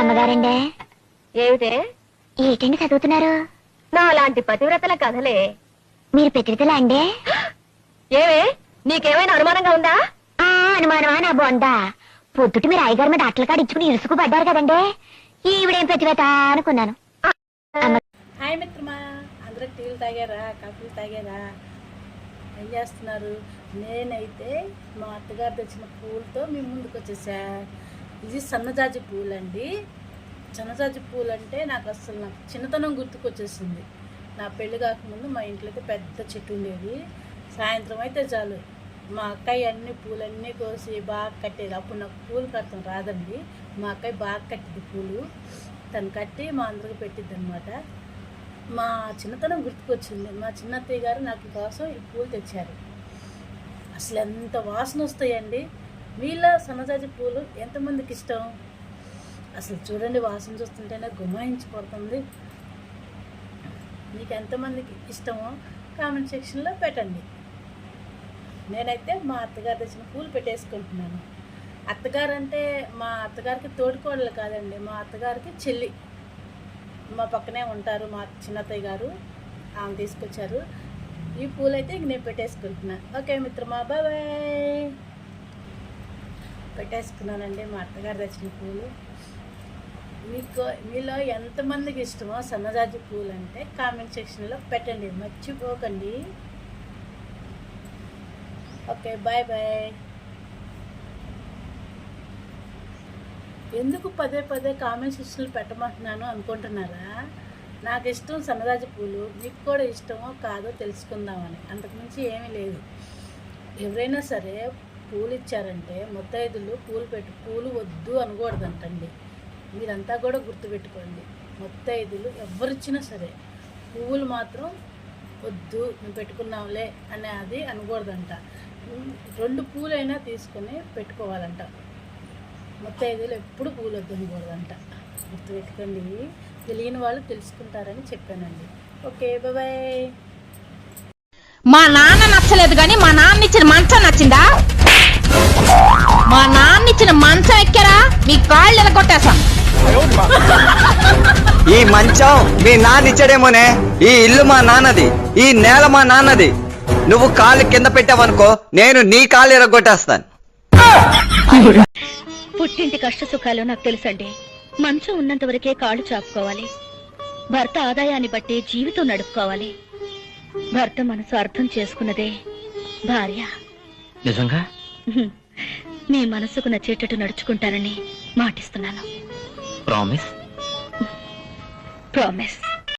అమ్మగారండే. ఏమిటే? ఏంటండి చదువుతున్నారు? నా లాంటి పతివ్రతల కథలే. మీరు పెద్దలా అండే? ఏవే, నీకేమైనా అనుమానంగా ఉందా? అనుమానమా నా బొందా? పొద్దుటి మీరు అయ్యగారి మీద అట్ల కాడ ఇచ్చుకుని ఇరుసుకు పడ్డారు కదండి. ఈవిడేం ప్రతివేత అనుకున్నాను. హాయ్ మిత్రమా, అందరూ టీలు తాగారా, కాఫీలు తాగారా? ఏం చేస్తున్నారు? నేనైతే మా అత్తగారు తెచ్చిన పూలతో మీ ముందుకు వచ్చేసా. ఇది సన్నజాజి పూలు అండి. సన్నజాజి పూలు అంటే నాకు చిన్నతనం గుర్తుకొచ్చేసింది. నా పెళ్లి కాకముందు మా ఇంట్లో అయితే పెద్ద చెట్టు ఉండేది. సాయంత్రం అయితే చాలు మా అక్కయ్య అన్ని పూలన్నీ కోసి బాగా కట్టేది. అప్పుడు నాకు పూలు కట్టడం రాదండి. మా అక్కయ్య బాగా కట్టేది పూలు. తను కట్టి మా అందరికి పెట్టిద్ది అనమాట. మా చిన్నతనం గుర్తుకొచ్చింది. మా చిన్నత్తయ్య గారు నాకు కోసం ఈ పూలు తెచ్చారు. అసలు ఎంత వాసన వస్తాయండి. మీలో సన్నజాజి పూలు ఎంతమందికి ఇష్టం? అసలు చూడండి, వాసన చూస్తుంటేనే గుమాయించిపోతుంది. మీకు ఎంతమందికి ఇష్టమో కామెంట్ సెక్షన్లో పెట్టండి. నేనైతే మా అత్తగారు తెచ్చిన పూలు పెట్టేసుకుంటున్నాను. అత్తగారు అంటే మా అత్తగారికి తోడుకోడలు కాదండి, మా అత్తగారికి చెల్లి. మా పక్కనే ఉంటారు మా చిన్నత్తయ్య గారు, ఆమె తీసుకొచ్చారు. ఈ పూలు అయితే ఇంక నేను పెట్టేసుకుంటున్నాను. ఓకే మిత్రమా, బాయ్ బాయ్. పెట్టేసుకున్నానండి మా అత్తగారు తెచ్చిన పూలు. మీలో ఎంతమందికి ఇష్టమో సన్నజాజి పూలు అంటే కామెంట్ సెక్షన్లో పెట్టండి, మర్చిపోకండి. Okay, bye bye. ఎందుకు పదే పదే కామెంట్ సెక్షన్లు పెట్టమంటున్నాను అనుకుంటున్నారా? నాకు ఇష్టం సన్నజాజి పూలు, మీకు కూడా ఇష్టమో కాదో తెలుసుకుందామని, అంతకుమించి ఏమీ లేదు. ఎవరైనా సరే పూలు ఇచ్చారంటే ముత్తైదులు పూలు వద్దు అనకూడదంటండి. మీరంతా కూడా గుర్తుపెట్టుకోండి. ముత్తైదులు ఎవరిచ్చినా సరే పువ్వులు మాత్రం వద్దు, మేము పెట్టుకున్నాంలే అని అది అనకూడదంట. 2 పూలైనా తీసుకొని పెట్టుకోవాలంట. ముత్తైదులు ఎప్పుడు పూలు వద్దు అనకూడదంట. గుర్తుపెట్టుకోండి. తెలియని వాళ్ళు తెలుసుకుంటారని చెప్పానండి. Okay, bye. మా నాన్న నచ్చలేదు కానీ మా నాన్న ఇచ్చిన మంచం నచ్చిందా? మా నాన్న ఇచ్చిన మంచం ఎక్కారా మీ కాళ్ళు ఎలగొట్టేసా. ఈ మంచం మీ నాన్న ఇచ్చాడేమోనే. ఈ ఇల్లు మా నాన్నది, ఈ నేల మా నాన్నది. నువ్వు కాళ్ళు కింద పెట్టావనుకో, నేను నీ కాళ్ళు ఎరగొట్టేస్తాను. పుట్టింటి కష్ట సుఖాలు నాకు తెలుసండి. మంచం ఉన్నంత వరకే కాళ్ళు చాపుకోవాలి. భర్త ఆదాయాన్ని బట్టి జీవితం నడుపుకోవాలి. భర్త మనసు అర్థం చేసుకున్నదే భార్య. నిజంగా మీ మనసుకు నచ్చేటట్టు నడుచుకుంటానని మాటిస్తున్నాను. ప్రామిస్. ప్రామిస్.